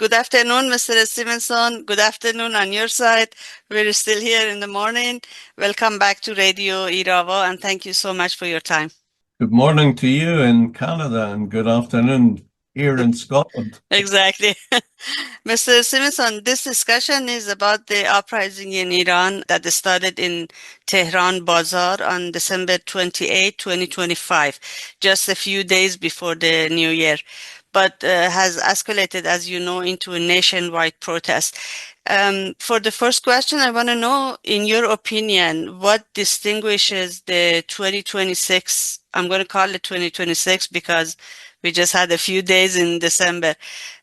Good afternoon, Mr. Stevenson. Good afternoon on your side. We're still here in the morning. Welcome back to Radio Irava, and thank you so much for your time. Good morning to you in Canada and good afternoon here in Scotland. Exactly. Mr. Stevenson, this discussion is about the uprising in Iran that started in Tehran Bazaar on December 28, 2025, just a few days before the new year, but has escalated, as you know, into a nationwide protest. For the first question, I want to know, in your opinion, what distinguishes the 2026, I'm going to call it 2026 because we just had a few days in December,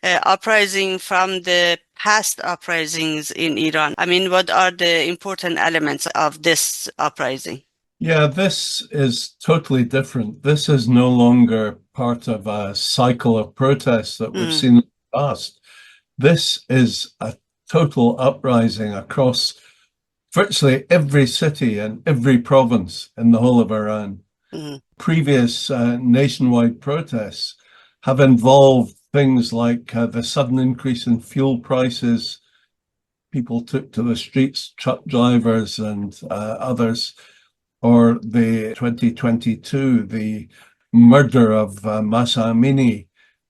uprising from the past uprisings in Iran? I mean, what are the important elements of this uprising? Yeah, this is totally different. This is no longer part of a cycle of protests that we've seen in the past. This is a total uprising across virtually every city and every province in the whole of Iran. Previous nationwide protests have involved things like the sudden increase in fuel prices. People took to the streets, truck drivers and others, or the 2022, the murder of Masa Amini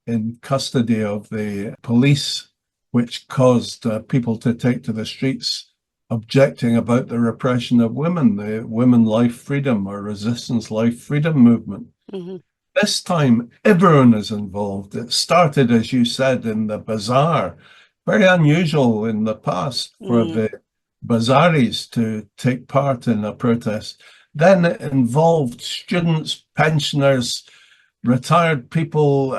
in custody of the police, which caused people to take to the streets objecting about the repression of women, the Women Life Freedom or Resistance Life Freedom movement. This time, everyone is involved. It started, as you said, in the bazaar. Very unusual in the past for the bazaris to take part in a protest. Then it involved students, pensioners, retired people,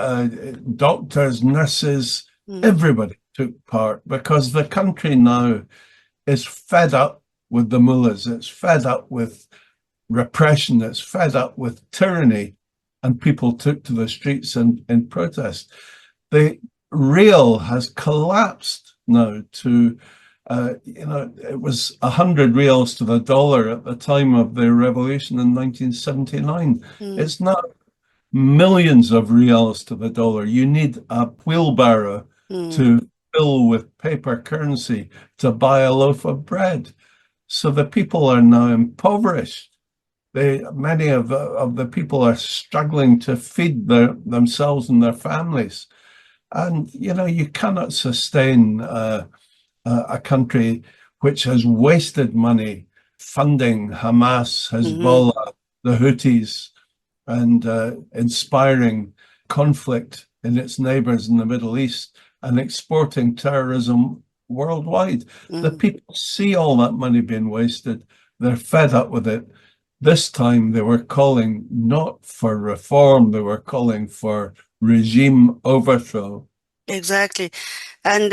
doctors, nurses, everybody took part because the country now is fed up with the mullahs. It's fed up with repression. It's fed up with tyranny. And people took to the streets in protest. The real has collapsed now to, it was 100 reals to the dollar at the time of the revolution in 1979. It's now millions of reals to the dollar. You need a wheelbarrow to fill with paper currency to buy a loaf of bread. So the people are now impoverished. Many of the people are struggling to feed themselves and their families. And, you cannot sustain a country which has wasted money funding Hamas, Hezbollah, the Houthis, and inspiring conflict in its neighbors in the Middle East and exporting terrorism worldwide. The people see all that money being wasted. They're fed up with it. This time they were calling not for reform, they were calling for regime overthrow. Exactly. And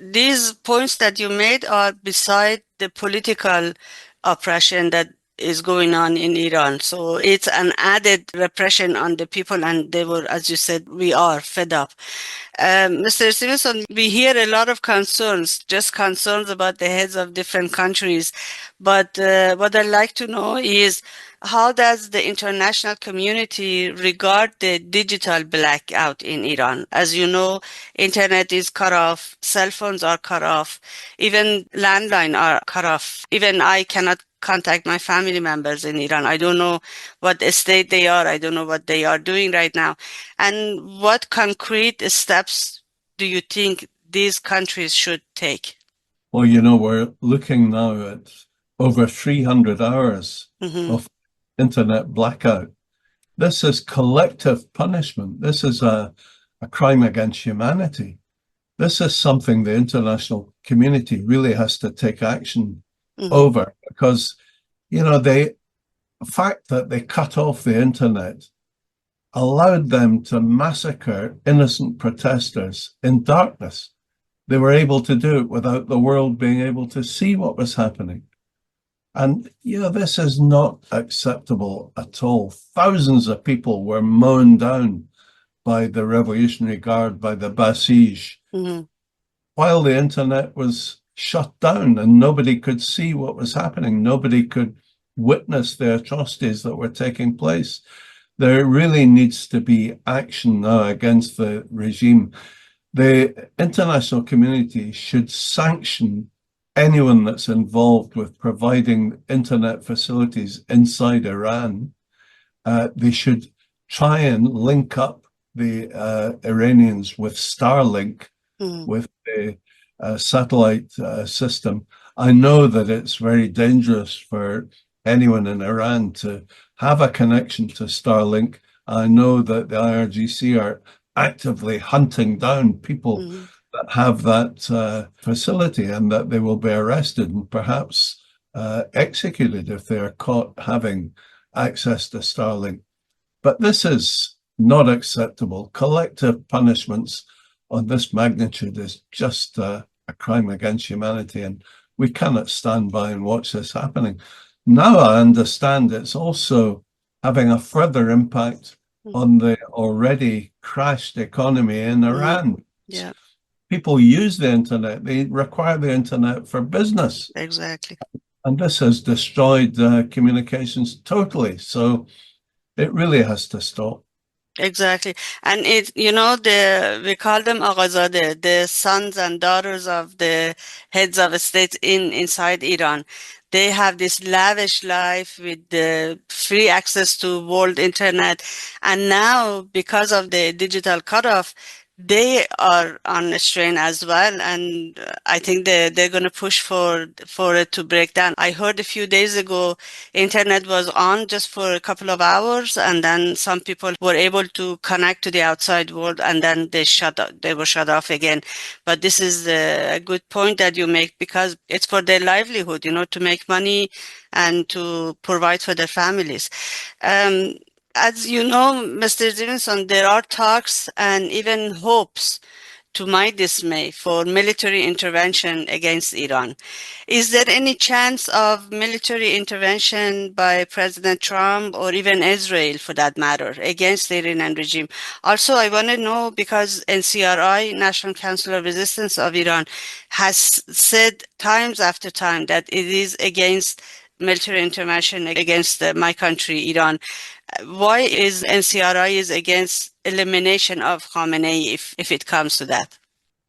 these points that you made are beside the political oppression that is going on in Iran. So it's an added repression on the people, and they were, as you said, we are fed up. Mr. Stevenson, we hear a lot of concerns, just concerns about the heads of different countries. But what I'd like to know is, how does the international community regard the digital blackout in Iran? As you know, internet is cut off, cell phones are cut off, even landline are cut off. Even I cannot contact my family members in Iran. I don't know what state they are. I don't know what they are doing right now. And what concrete steps do you think these countries should take? Well, we're looking now at over 300 hours of internet blackout. This is collective punishment. This is a crime against humanity. This is something the international community really has to take action over, because, the fact that they cut off the internet allowed them to massacre innocent protesters in darkness. They were able to do it without the world being able to see what was happening. And, this is not acceptable at all. Thousands of people were mown down by the Revolutionary Guard, by the Basij, while the internet was shut down and nobody could see what was happening. Nobody could witness the atrocities that were taking place. There really needs to be action now against the regime. the international community should sanction anyone that's involved with providing internet facilities inside Iran. They should try and link up the Iranians with Starlink, Mm, with the satellite system. I know that it's very dangerous for anyone in Iran to have a connection to Starlink. I know that the IRGC are actively hunting down people mm, that have that facility, and that they will be arrested and perhaps executed if they are caught having access to Starlink. But this is not acceptable. Collective punishments on this magnitude is just a crime against humanity, and we cannot stand by and watch this happening. Now I understand it's also having a further impact mm, on the already crashed economy in mm. Iran. Yeah, People use the internet, they require the internet for business, exactly. and this has destroyed communications totally. So it really has to stop. Exactly. And we call them Aghazadeh, the sons and daughters of the heads of states inside Iran. They have this lavish life with the free access to world internet. And now, because of the digital cutoff, they are on a strain as well. And I think they're going to push for it to break down. I heard a few days ago, internet was on just for a couple of hours, and then some people were able to connect to the outside world, and then they were shut off again. But this is a good point that you make, because it's for their livelihood, to make money and to provide for their families. um, as you know, Mr. Stevenson, there are talks and even hopes, to my dismay, for military intervention against Iran. Is there any chance of military intervention by President Trump, or even Israel for that matter, against the Iranian regime? Also, I want to know, because NCRI, National Council of Resistance of Iran, has said times after time that it is against military intervention against my country, Iran. Why is NCRI is against elimination of Khamenei if it comes to that?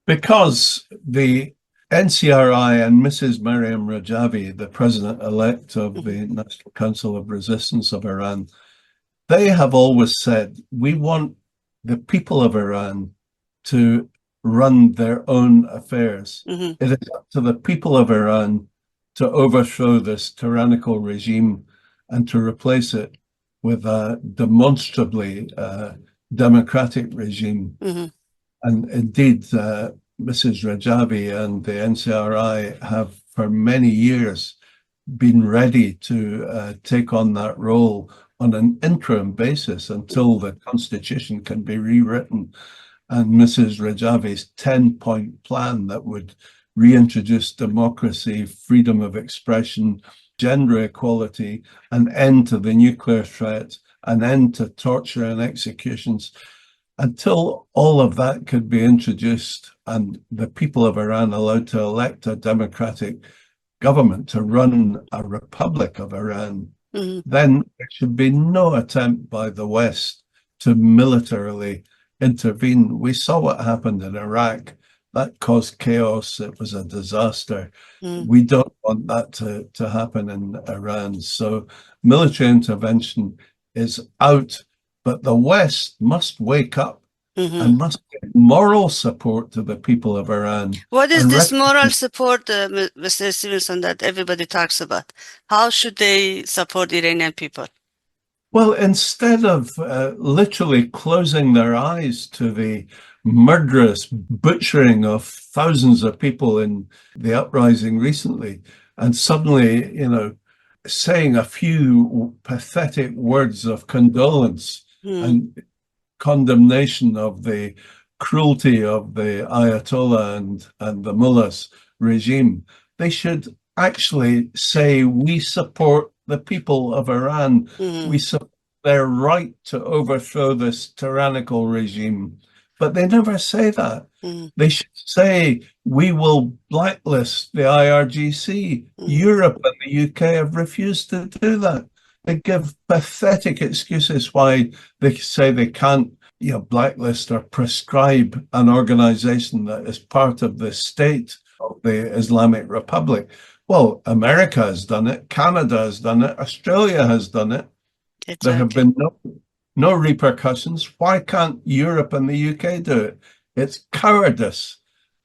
Because the NCRI and Mrs. Mariam Rajavi, the president-elect of Mhm, the National Council of Resistance of Iran, they have always said, we want the people of Iran to run their own affairs. mhm, It is up to the people of Iran to overthrow this tyrannical regime and to replace it with a demonstrably democratic regime. mhm, And indeed, Mrs. Rajavi and the NCRI have for many years been ready to take on that role on an interim basis until the constitution can be rewritten. And Mrs. Rajavi's 10-point plan that would reintroduce democracy, freedom of expression, gender equality, an end to the nuclear threat, an end to torture and executions. Until all of that could be introduced and the people of Iran allowed to elect a democratic government to run a republic of Iran, mhm, then there should be no attempt by the West to militarily intervene. We saw what happened in Iraq. That caused chaos. It was a disaster. mhm, We don't want that to happen in Iran. So military intervention is out, but the West must wake up mhm. and must give moral support to the people of Iran What is and this moral recognize. support, Mr. Stevenson, that everybody talks about? How should they support Iranian people? Well, instead of literally closing their eyes to the murderous butchering of thousands of people in the uprising recently, and suddenly, saying a few pathetic words of condolence Mm, and condemnation of the cruelty of the Ayatollah and the mullahs regime, they should actually say, we support the people of Iran. mhm, We support their right to overthrow this tyrannical regime. But they never say that. mhm, They should say, we will blacklist the IRGC. mhm, Europe and the UK have refused to do that. They give pathetic excuses why they say they can't blacklist or prescribe an organization that is part of the state of the Islamic Republic. Well, America has done it, Canada has done it, Australia has done it. There have Exactly. been no repercussions. Why can't Europe and the UK do it? It's cowardice.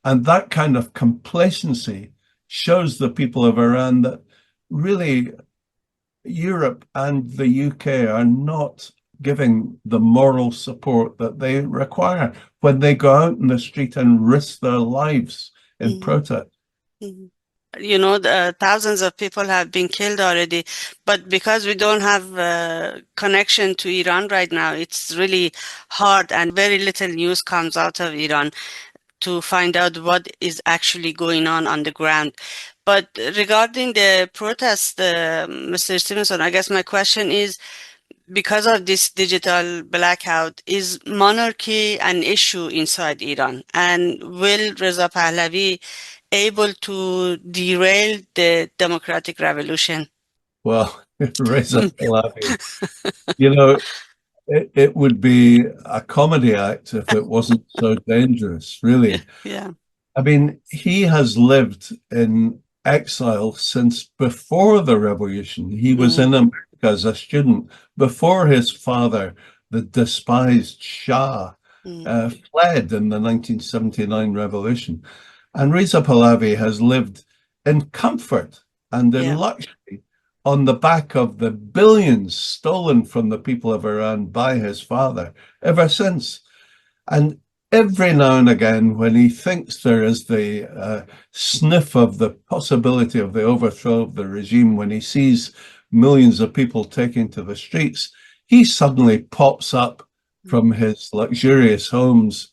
And that kind of complacency shows the people of Iran that really Europe and the UK are not giving the moral support that they require when they go out in the street and risk their lives in Mhm. protest. Mhm. Thousands of people have been killed already, but because we don't have connection to Iran right now, it's really hard and very little news comes out of Iran to find out what is actually going on the ground. But regarding the protests, Mr. Stevenson, I guess my question is, because of this digital blackout, is monarchy an issue inside Iran? And will Reza Pahlavi able to derail the democratic revolution? Well, Reza Pahlavi, you know, it would be a comedy act if it wasn't so dangerous, really. Yeah. I mean, he has lived in exile since before the revolution. He was Mm, in America as a student before his father, the despised Shah, mm, fled in the 1979 revolution. And Reza Pahlavi has lived in comfort and in yeah. luxury on the back of the billions stolen from the people of Iran by his father ever since. And every now and again, when he thinks there is the sniff of the possibility of the overthrow of the regime, when he sees millions of people taking to the streets, he suddenly pops up Mm, from his luxurious homes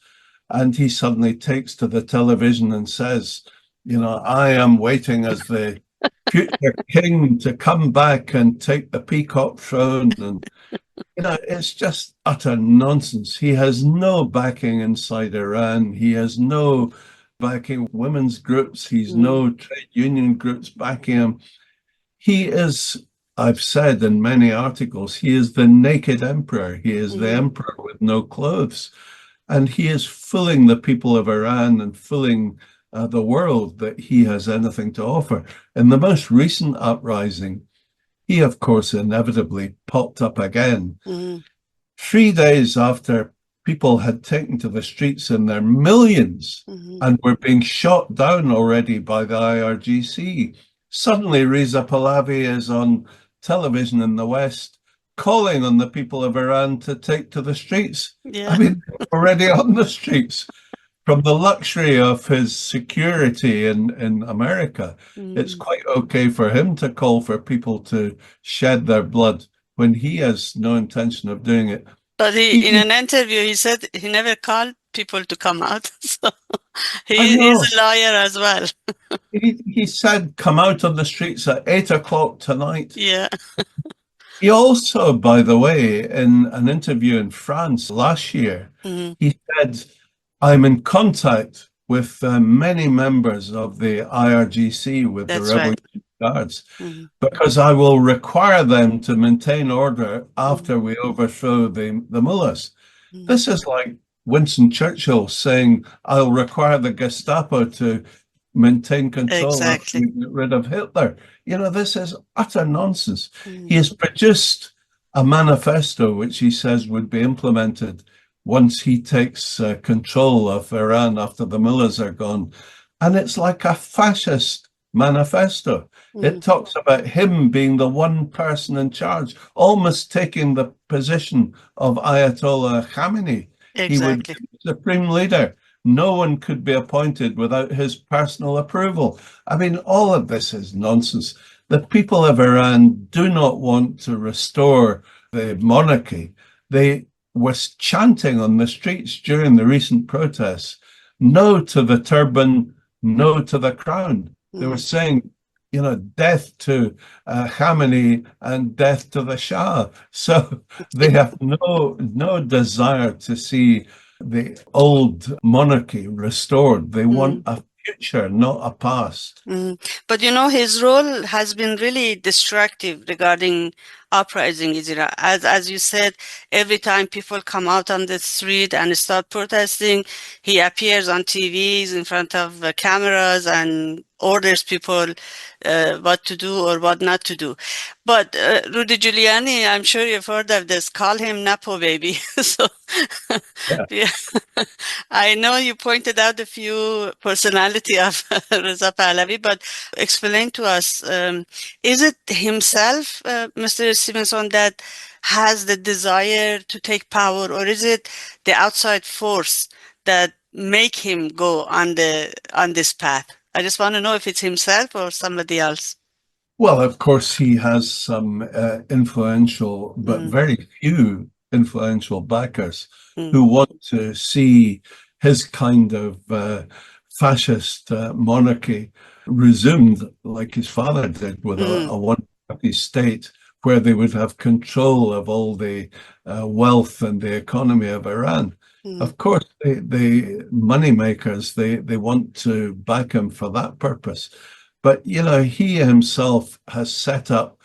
and he suddenly takes to the television and says, I am waiting as the future king to come back and take the peacock throne. And it's just utter nonsense. He has no backing inside Iran. He has no backing women's groups. He's mm, no trade union groups backing him. He is, I've said in many articles, he is the naked emperor. He is the mm, emperor with no clothes. And he is fooling the people of Iran and fooling the world that he has anything to offer. In the most recent uprising, he, of course, inevitably popped up again mm, 3 days after people had taken to the streets in their millions mm, and were being shot down already by the IRGC. Suddenly, Reza Pahlavi is on television in the West calling on the people of Iran to take to the streets. I yeah. mean, already on the streets. From the luxury of his security in America, it's Mm. quite okay for him to call for people to shed their blood when he has no intention of doing it. But in He, an interview, he said he never called people to come out. So I he's know. a liar as well. He said, come out on the streets at 8 o'clock tonight. Yeah. He also, by the way, in an interview in France last year, Mm, he said, I'm in contact with many members of the IRGC, with the that's right. Revolution Guards, Mm, because I will require them to maintain order mm, after we overthrow the mullahs. mm. This is like Winston Churchill saying, I'll require the Gestapo to maintain control after Exactly. we get rid of Hitler. This is utter nonsense. He Mm, has produced a manifesto which he says would be implemented once he takes control of Iran after the mullahs are gone. And it's like a fascist manifesto. It mm. talks about him being the one person in charge, almost taking the position of Ayatollah Khamenei. He would Exactly. be the supreme leader. No one could be appointed without his personal approval. I mean, all of this is nonsense. The people of Iran do not want to restore the monarchy. They were chanting on the streets during the recent protests, no to the turban, no to the crown. They were Mm, saying, death to Khamenei and death to the Shah. So they have no desire to see the old monarchy restored. They want mm, a future, not a past. mm. But his role has been really destructive regarding uprising is Iran. As you said, every time people come out on the street and start protesting, he appears on TVs in front of cameras and orders people what to do or what not to do. But Rudy Giuliani, I'm sure you've heard of this, call him Napo baby. So Yeah. yeah. I know you pointed out a few personality of Reza Pahlavi, but explain to us, is it himself, Mr. Stevenson, that has the desire to take power, or is it the outside force that make him go on this path? I just want to know if it's himself or somebody else. Well, of course, he has some influential, but Mm, very few influential backers mm, who want to see his kind of fascist monarchy resumed, like his father did, with mm, a one-party state where they would have control of all the wealth and the economy of Iran. mm, Of course, the money makers, they want to back him for that purpose. But, he himself has set up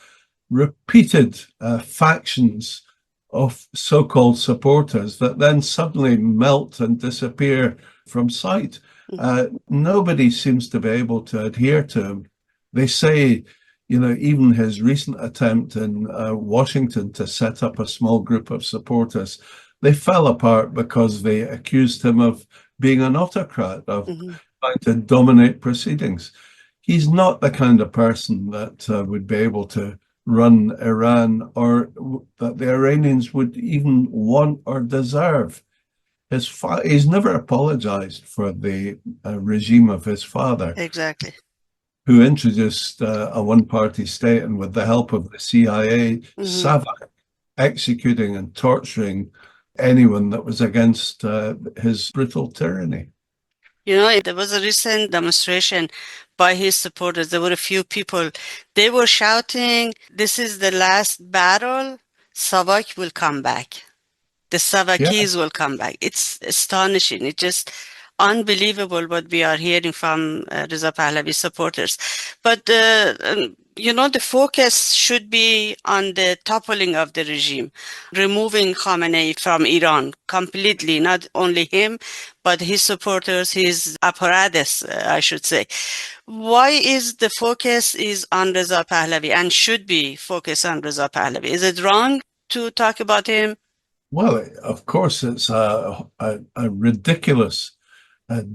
repeated factions of so-called supporters that then suddenly melt and disappear from sight. mm, Nobody seems to be able to adhere to him. They say, even his recent attempt in Washington to set up a small group of supporters, they fell apart because they accused him of being an autocrat, of mm. trying to dominate proceedings. He's not the kind of person that would be able to run Iran, or that the Iranians would even want or deserve. He's never apologized for the regime of his father, Exactly. who introduced a one-party state, and with the help of the CIA, Mhm. savage executing and torturing anyone that was against his brutal tyranny. You know, there was a recent demonstration by his supporters. There were a few people. They were shouting, "This is the last battle. Savak will come back. The Yeah. Savakis will come back." It's astonishing. It's just unbelievable what we are hearing from Reza Pahlavi supporters. But, the focus should be on the toppling of the regime, removing Khamenei from Iran completely, not only him, but his supporters, his apparatus, I should say. Why is the focus is on Reza Pahlavi and should be focused on Reza Pahlavi? Is it wrong to talk about him? Well, of course, it's a ridiculous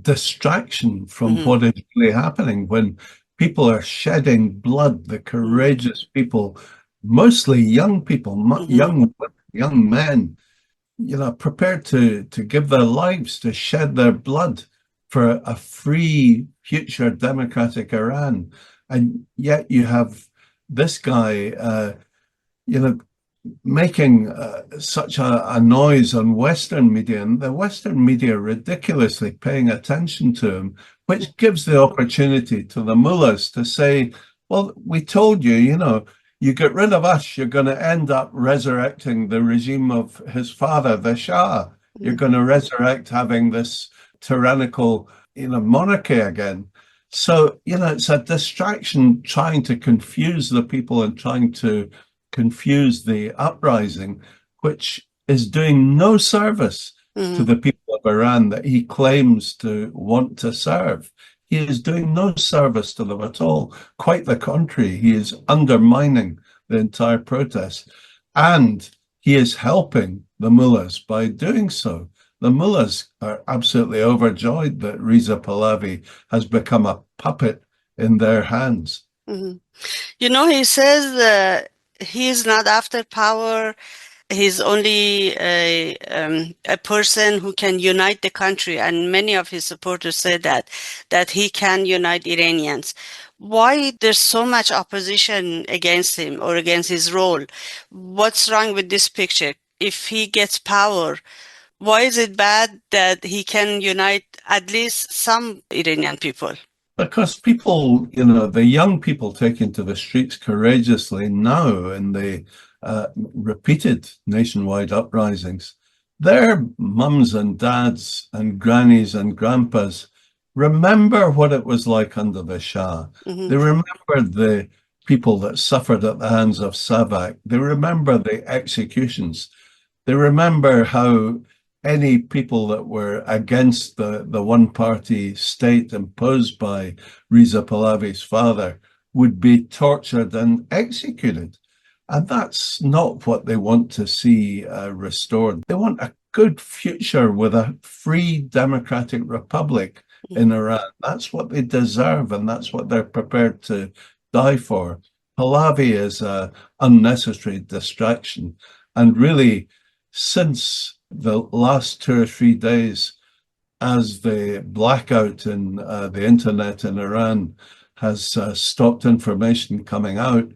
distraction from Hmm. what is really happening when people are shedding blood. The courageous people, mostly young people, Hmm. young men, prepared to give their lives, to shed their blood for a free future democratic Iran. And yet you have this guy, you know, making such a noise on Western media, and the Western media ridiculously paying attention to him, which gives the opportunity to the mullahs to say, well, we told you, you get rid of us, you're going to end up resurrecting the regime of his father, the Shah. You're going to resurrect having this tyrannical, monarchy again. So, it's a distraction trying to confuse the people and trying to confuse the uprising, which is doing no service to Hmm. the people of Iran that he claims to want to serve. He is doing no service to them at all. Quite the contrary, he is undermining the entire protest. And he is helping the mullahs by doing so. The mullahs are absolutely overjoyed that Reza Pahlavi has become a puppet in their hands. Hmm. He says he's not after power. He's only a person who can unite the country, and many of his supporters say that he can unite Iranians. Why there's so much opposition against him or against his role? What's wrong with this picture? If he gets power, why is it bad that he can unite at least some Iranian people? Because people, the young people taking to the streets courageously now in the repeated nationwide uprisings, their mums and dads and grannies and grandpas remember what it was like under the Shah. Hmm. They remember the people that suffered at the hands of Savak. They remember the executions. They remember how any people that were against the one-party state imposed by Reza Pahlavi's father would be tortured and executed. And that's not what they want to see restored. They want a good future with a free democratic republic in Iran. That's what they deserve, and that's what they're prepared to die for. Pahlavi is an unnecessary distraction. And really, since the last 2 or 3 days, as the blackout in the internet in Iran has stopped information coming out,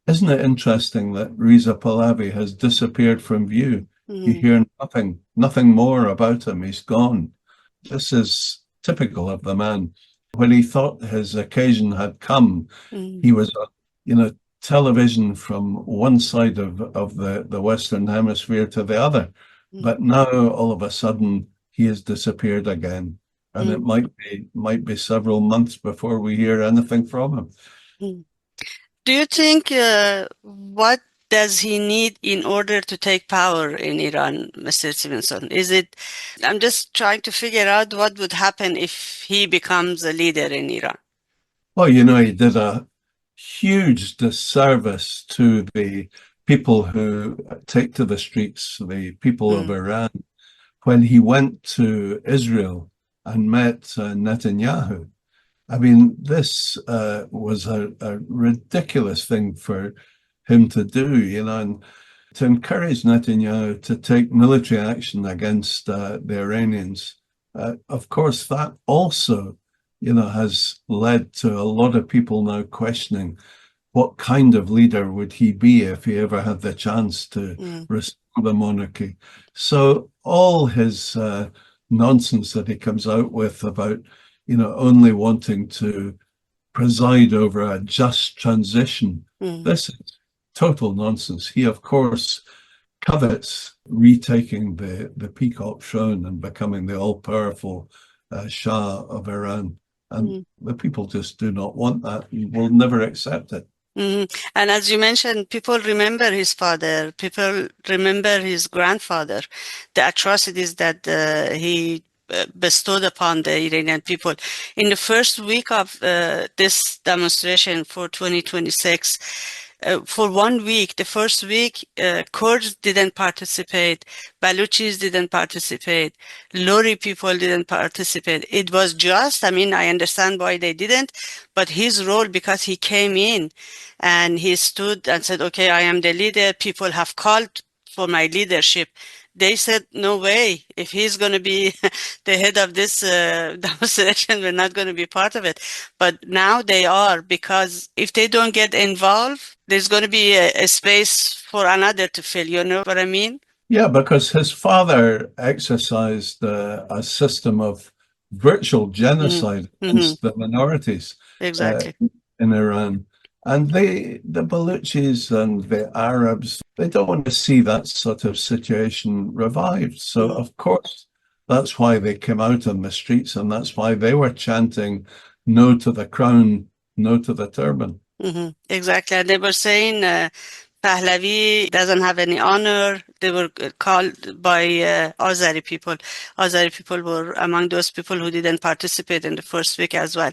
isn't it interesting that Reza Pahlavi has disappeared from view? You hear nothing more about him. He's gone. This is typical of the man. When he thought his occasion had come, he was, television from one side of the Western Hemisphere to the other. But now, all of a sudden, he has disappeared again. And it might be several months before we hear anything from him. Do you think what does he need in order to take power in Iran, Mr. Stevenson? I'm just trying to figure out what would happen if he becomes a leader in Iran. Well, he did a huge disservice to the people who take to the streets, the people of Iran, when he went to Israel and met Netanyahu. I mean, this was a ridiculous thing for him to do, and to encourage Netanyahu to take military action against the Iranians. Of course, that also, has led to a lot of people now questioning what kind of leader would he be if he ever had the chance to restore the monarchy. So all his nonsense that he comes out with about only wanting to preside over a just transition. This is total nonsense. He, of course, covets retaking the peacock throne and becoming the all-powerful Shah of Iran. And the people just do not want that. He will never accept it. And as you mentioned, people remember his father, people remember his grandfather, the atrocities that he bestowed upon the Iranian people. In the first week of this demonstration for 2026, for 1 week, the first week, Kurds didn't participate, Baluchis didn't participate, Lori people didn't participate. It was just, I understand why they didn't, but his role, because he came in and he stood and said, okay, I am the leader, people have called for my leadership. They said, no way, if he's going to be the head of this demonstration, we're not going to be part of it. But now they are, because if they don't get involved, there's going to be a space for another to fill. You know what I mean? Yeah, because his father exercised a system of virtual genocide against the minorities Exactly. in Iran. And the Baluchis and the Arabs, they don't want to see that sort of situation revived. So, of course, that's why they came out on the streets, and that's why they were chanting, no to the crown, no to the turban. Exactly. And they were saying Pahlavi doesn't have any honor. They were called by Azari people. Azari people were among those people who didn't participate in the first week as well.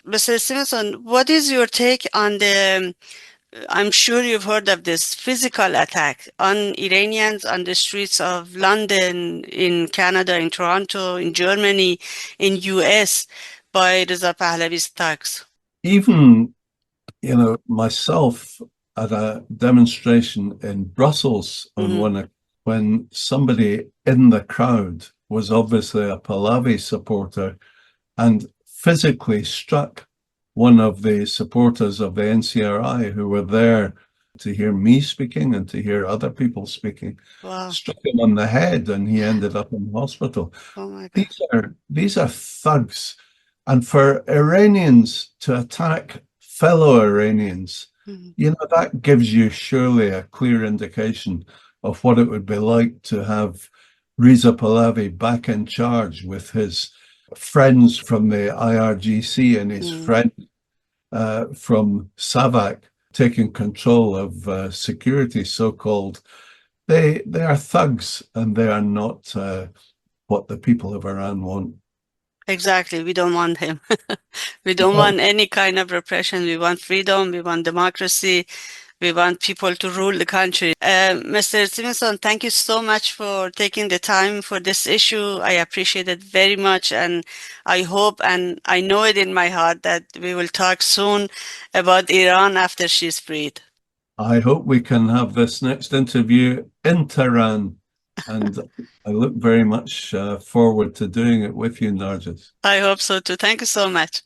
Mr. Stevenson, what is your take on I'm sure you've heard of this physical attack on Iranians on the streets of London, in Canada, in Toronto, in Germany, in US by Reza Pahlavi's thugs? Even, myself at a demonstration in Brussels on one, when somebody in the crowd was obviously a Pahlavi supporter and physically struck one of the supporters of the NCRI who were there to hear me speaking and to hear other people speaking. Wow. Struck him on the head and he ended up in hospital. Oh my God. These are thugs. And for Iranians to attack fellow Iranians, that gives you surely a clear indication of what it would be like to have Reza Pahlavi back in charge with his friends from the IRGC and his friends from SAVAK taking control of security, so-called, they are thugs, and they are not what the people of Iran want. Exactly. We don't want him. We don't want any kind of repression. We want freedom. We want democracy. We want people to rule the country. Mr. Stevenson, thank you so much for taking the time for this issue. I appreciate it very much. And I hope and I know it in my heart that we will talk soon about Iran after she's freed. I hope we can have this next interview in Tehran, and I look very much forward to doing it with you, Nargis. I hope so too. Thank you so much.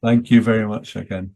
Thank you very much again.